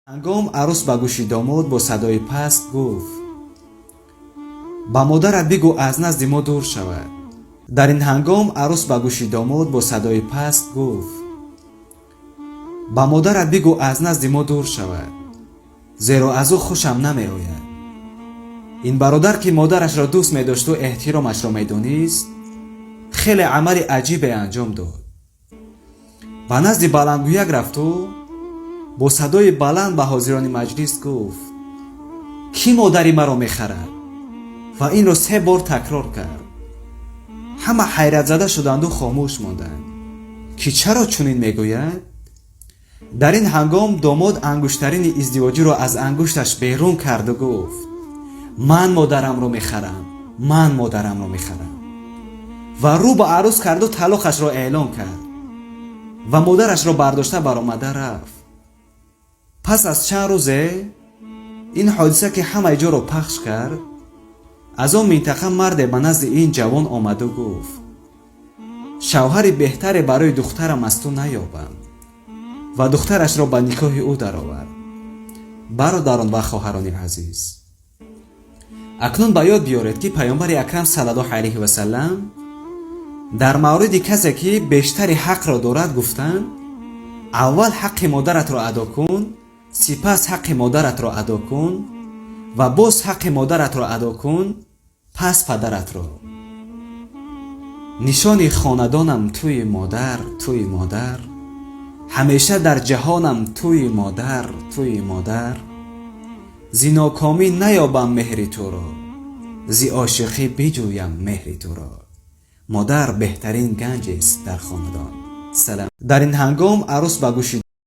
هنگام عروس به گوش داماد با صدای پست گفت: با مادرت بگو از نزد ما دور شود. در این هنگام عروس به گوش داماد با صدای پست گفت: با مادرت بگو از نزد ما دور شود، زیرا از او خوشم نمی آید. این برادر که مادرش را دوست می داشت و احترامش را می دانست، خیلی عمل عجیب انجام داد. به نزد بلندگویک رفت و با صدای بلند به حاضران مجلس گفت: کی مادری مرا میخرد؟ و این را 3 بار تکرار کرد. همه حیرت زده شدند و خاموش ماندند که چرا چنین میگوید. در این هنگام داماد انگشترین ازدواجی را از انگشتش بیرون کرد و گفت: من مادرم را میخرم، من مادرم را میخرم. و رو به عروس کرد و طلاقش را اعلام کرد و مادرش را برداشته برآمده رفت. پس از چند روزه این حادثه که همه جا را پخش کرد، از آن منطقه مرد به نزد این جوان آمد و گفت: شوهر بهتری برای دخترم از تو نیابم. و دخترش را به نکاح او درآورد. برادران و خواهران عزیز، اکنون به یاد بیارید که پیامبر اکرم صلی الله علیه و سلم در مورد کسی که بیشتر حق را دارد گفتند: اول حق مادرت را ادا کن، سپس حق مادرت را ادا کن و باز حق مادرت را ادا کن، پس پدرت را. نشان خاندانم توی مادر، توی مادر، همیشه در جهانم توی مادر، توی مادر. زی ناکامی نیابم مهر تو را، زی عاشقی بجویم مهر تو را. مادر بهترین گنج است در خاندان. سلام. در این هنگام عروس به گوش